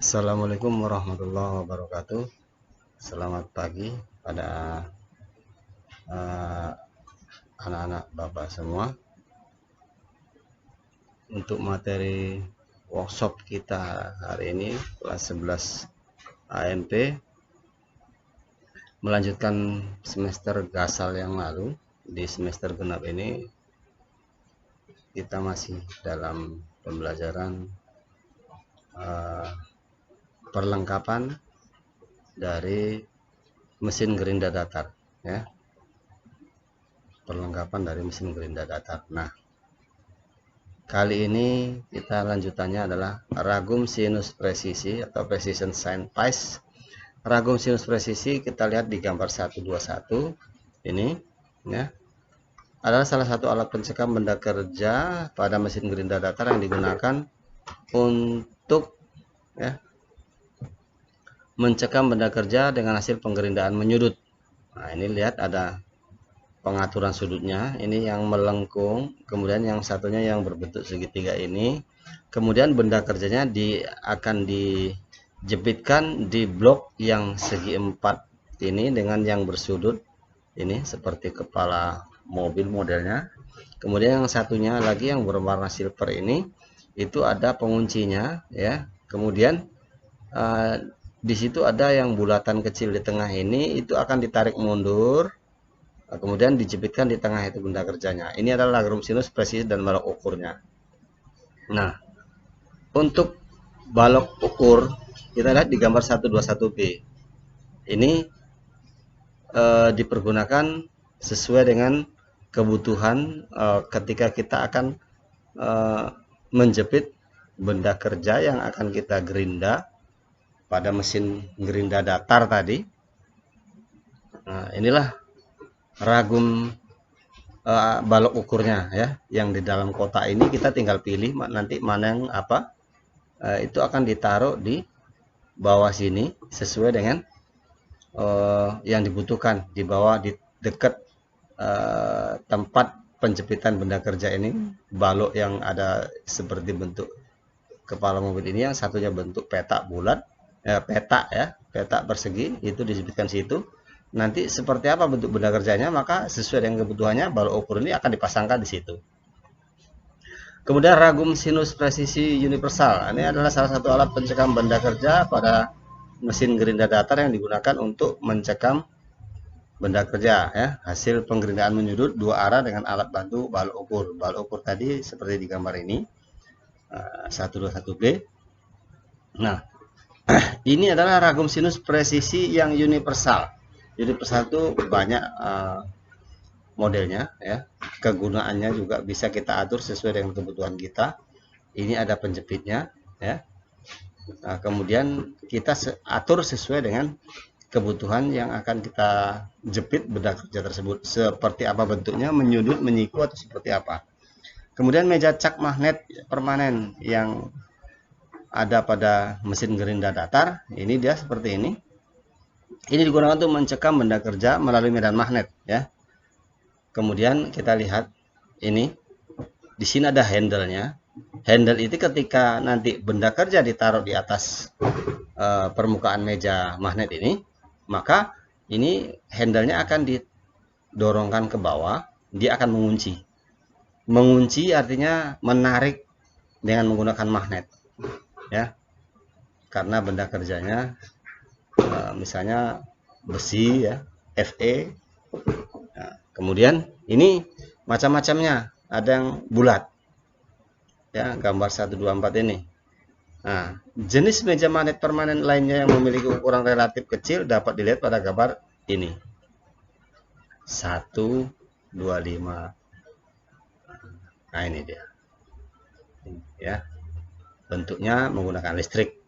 Assalamualaikum warahmatullahi wabarakatuh. Selamat pagi pada anak-anak Bapak semua. Untuk materi workshop kita hari ini kelas 11 AMP melanjutkan semester gasal yang lalu. Di semester genap ini kita masih dalam pembelajaran perlengkapan dari mesin gerinda datar, ya. Perlengkapan dari mesin gerinda datar. Nah, kali ini kita lanjutannya adalah ragum sinus presisi atau precision sine piece. Ragum sinus presisi kita lihat di gambar 121 ini, ya. Adalah salah satu alat pencekam benda kerja pada mesin gerinda datar yang digunakan untuk, ya, mencekam benda kerja dengan hasil penggerindaan menyudut. Nah, ini lihat ada pengaturan sudutnya, ini yang melengkung, kemudian yang satunya yang berbentuk segitiga ini, kemudian benda kerjanya akan dijepitkan di blok yang segi empat ini dengan yang bersudut ini seperti kepala mobil modelnya. Kemudian yang satunya lagi yang berwarna silver ini itu ada penguncinya, ya. Kemudian di situ ada yang bulatan kecil di tengah ini, itu akan ditarik mundur, kemudian dijepitkan di tengah itu benda kerjanya. Ini adalah ragum sinus presisi dan balok ukurnya. Nah, untuk balok ukur kita lihat di gambar 121B. Ini dipergunakan sesuai dengan kebutuhan ketika kita akan menjepit benda kerja yang akan kita gerinda pada mesin gerinda datar tadi. Nah, inilah ragum balok ukurnya, ya, yang di dalam kotak ini kita tinggal pilih nanti mana yang apa, itu akan ditaruh di bawah sini sesuai dengan yang dibutuhkan, di bawah di dekat tempat penjepitan benda kerja ini. Balok yang ada seperti bentuk kepala mobil ini, yang satunya bentuk petak bulat, petak, ya, petak persegi, itu dijepitkan situ. Nanti seperti apa bentuk benda kerjanya, maka sesuai dengan kebutuhannya balok ukur ini akan dipasangkan di situ. Kemudian ragum sinus presisi universal. Ini adalah salah satu alat pencekam benda kerja pada mesin gerinda datar yang digunakan untuk mencekam benda kerja, ya, hasil penggerindaan menyudut dua arah dengan alat bantu balok ukur. Balok ukur tadi seperti di gambar ini 121B. Nah, ini adalah ragum sinus presisi yang universal. Universal itu banyak modelnya, ya. Kegunaannya juga bisa kita atur sesuai dengan kebutuhan kita. Ini ada penjepitnya, ya. Nah, kemudian kita atur sesuai dengan kebutuhan yang akan kita jepit benda kerja tersebut, seperti apa bentuknya, menyudut, menyiku, atau seperti apa. Kemudian meja cak magnet permanen yang ada pada mesin gerinda datar, ini dia seperti ini. Ini digunakan untuk mencekam benda kerja melalui medan magnet, ya. Kemudian kita lihat ini, di sini ada handle-nya. Handle itu ketika nanti benda kerja ditaruh di atas permukaan meja magnet ini, maka ini handle-nya akan didorongkan ke bawah, dia akan mengunci. Mengunci artinya menarik dengan menggunakan magnet, ya. Karena benda kerjanya misalnya besi, ya, Fe. Nah, kemudian ini macam-macamnya, ada yang bulat, ya, gambar 124 ini. Nah, jenis meja magnet permanen lainnya yang memiliki ukuran relatif kecil dapat dilihat pada gambar ini 125. Nah, ini dia, ya, bentuknya menggunakan listrik.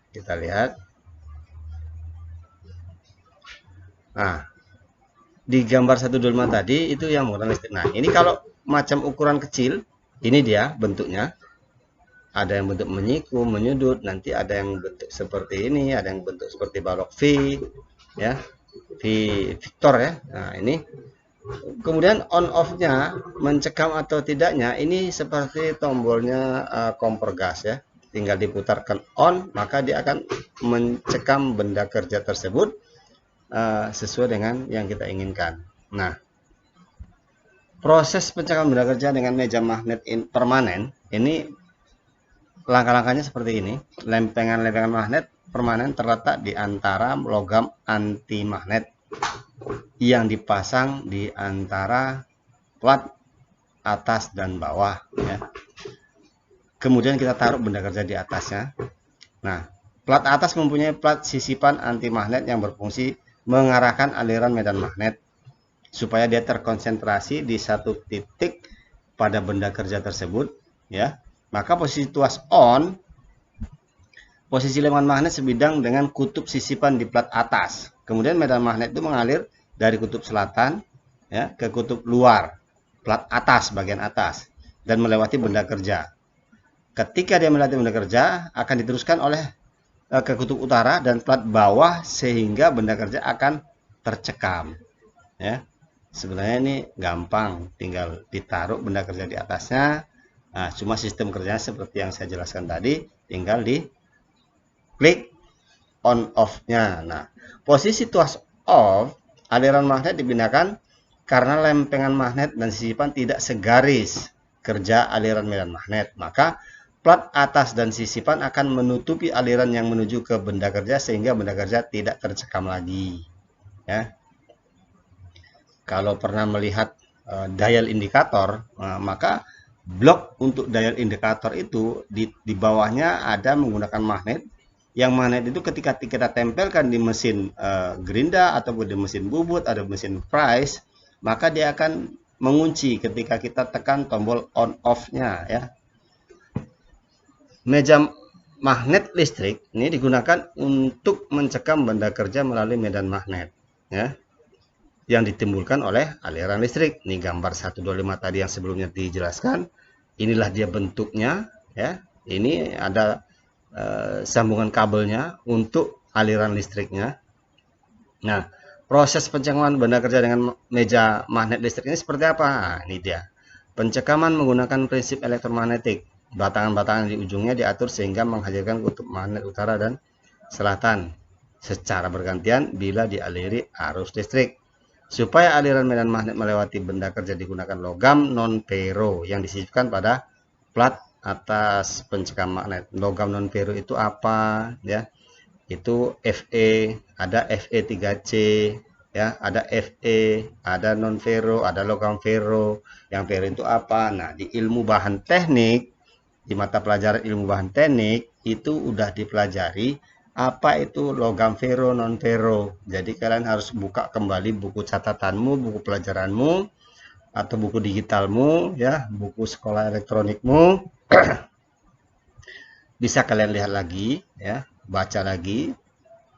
Kita lihat. Nah, di gambar 125 tadi itu yang menggunakan listrik. Nah, ini kalau macam ukuran kecil, ini dia bentuknya. Ada yang bentuk menyiku, menyudut, nanti ada yang bentuk seperti ini, ada yang bentuk seperti balok V, ya, V Victor, ya. Nah, ini. Kemudian on off-nya, mencekam atau tidaknya, ini seperti tombolnya kompor gas, ya. tinggal diputarkan on, maka dia akan mencekam benda kerja tersebut sesuai dengan yang kita inginkan. Nah, proses pencekaman benda kerja dengan meja magnet permanen ini langkah-langkahnya seperti ini. Lempengan-lempengan magnet permanen terletak di antara logam anti magnet yang dipasang di antara plat atas dan bawah, ya. Kemudian kita taruh benda kerja di atasnya. Nah, plat atas mempunyai plat sisipan anti magnet yang berfungsi mengarahkan aliran medan magnet supaya dia terkonsentrasi di satu titik pada benda kerja tersebut, ya. Maka posisi tuas on, posisi lempengan magnet sebidang dengan kutub sisipan di plat atas. Kemudian medan magnet itu mengalir dari kutub selatan, ya, ke kutub luar plat atas, bagian atas, dan melewati benda kerja. Ketika dia melewati benda kerja, akan diteruskan oleh ke kutub utara dan plat bawah sehingga benda kerja akan tercekam, ya. Sebenarnya ini gampang, tinggal ditaruh benda kerja di atasnya. Nah, cuma sistem kerjanya seperti yang saya jelaskan tadi, tinggal di klik on off-nya. Nah, posisi tuas off, aliran magnet dipindahkan karena lempengan magnet dan sisipan tidak segaris kerja aliran medan magnet. Maka plat atas dan sisipan akan menutupi aliran yang menuju ke benda kerja sehingga benda kerja tidak tercekam lagi, ya. Kalau pernah melihat dial indikator, maka blok untuk dial indikator itu di bawahnya ada menggunakan magnet. Yang magnet itu ketika kita tempelkan di mesin gerinda ataupun di mesin bubut atau mesin price, maka dia akan mengunci ketika kita tekan tombol on off-nya, ya. Meja magnet listrik ini digunakan untuk mencekam benda kerja melalui medan magnet, ya, yang ditimbulkan oleh aliran listrik. Ini gambar 125 tadi yang sebelumnya dijelaskan. Inilah dia bentuknya, ya. Ini ada sambungan kabelnya untuk aliran listriknya. Nah, proses pencekaman benda kerja dengan meja magnet listrik ini seperti apa? Nah, ini dia. Pencekaman menggunakan prinsip elektromagnetik. Batangan-batangan di ujungnya diatur sehingga menghasilkan kutub magnet utara dan selatan secara bergantian bila dialiri arus listrik. Supaya aliran medan magnet melewati benda kerja digunakan logam non-ferro yang disisipkan pada plat atas pencekam magnet. Logam non-ferro itu apa, ya? Itu Fe, ada Fe3C, ya, ada Fe, ada non-ferro, ada logam ferro. Yang ferro itu apa? Nah, di ilmu bahan teknik, di mata pelajaran ilmu bahan teknik itu udah dipelajari apa itu logam ferro non ferro. Jadi kalian harus buka kembali buku catatanmu, buku pelajaranmu atau buku digitalmu, ya, buku sekolah elektronikmu. Bisa kalian lihat lagi, ya, baca lagi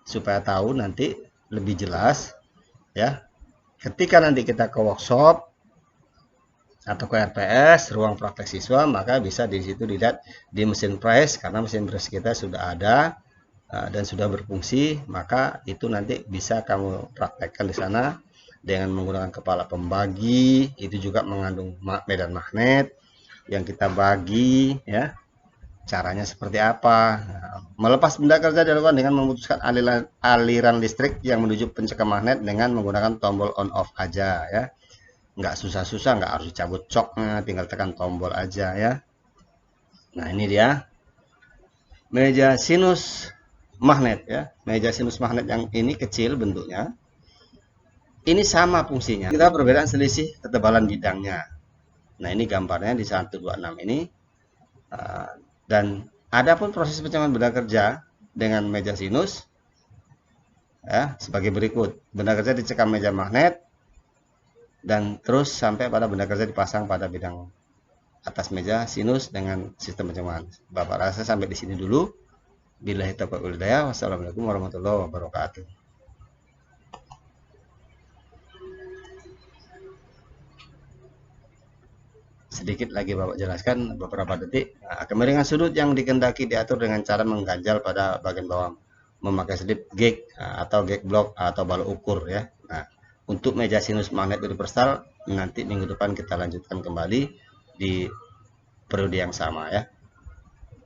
supaya tahu nanti lebih jelas, ya. Ketika nanti kita ke workshop atau ke RPS, ruang praktek siswa, maka bisa di situ dilihat di mesin press, karena mesin press kita sudah ada dan sudah berfungsi, maka itu nanti bisa kamu praktekkan di sana dengan menggunakan kepala pembagi. Itu juga mengandung medan magnet yang kita bagi, ya. Caranya seperti apa? Nah, melepas benda kerja dilakukan dengan memutuskan aliran listrik yang menuju pencekam magnet dengan menggunakan tombol on off aja, ya. Nggak susah-susah, nggak harus dicabut coknya, tinggal tekan tombol aja, ya. Nah, ini dia meja sinus magnet, ya. Meja sinus magnet yang ini kecil bentuknya, ini sama fungsinya, kita perbedaan selisih ketebalan bidangnya. Nah, ini gambarnya di 126 ini. Dan adapun proses pencekaman benda kerja dengan meja sinus, ya, sebagai berikut. Benda kerja dicekam meja magnet dan terus sampai pada benda kerja dipasang pada bidang atas meja sinus dengan sistem pencekaman. Bapak rasa sampai di sini dulu. Billahi taufiq wal hidayah. Wassalamualaikum warahmatullahi wabarakatuh. Sedikit lagi Bapak jelaskan beberapa detik. Nah, kemiringan sudut yang dikehendaki diatur dengan cara mengganjal pada bagian bawah memakai slip gauge atau gauge block atau balok ukur, ya. Nah, untuk meja sinus magnet universal nanti minggu depan kita lanjutkan kembali di periode yang sama, ya.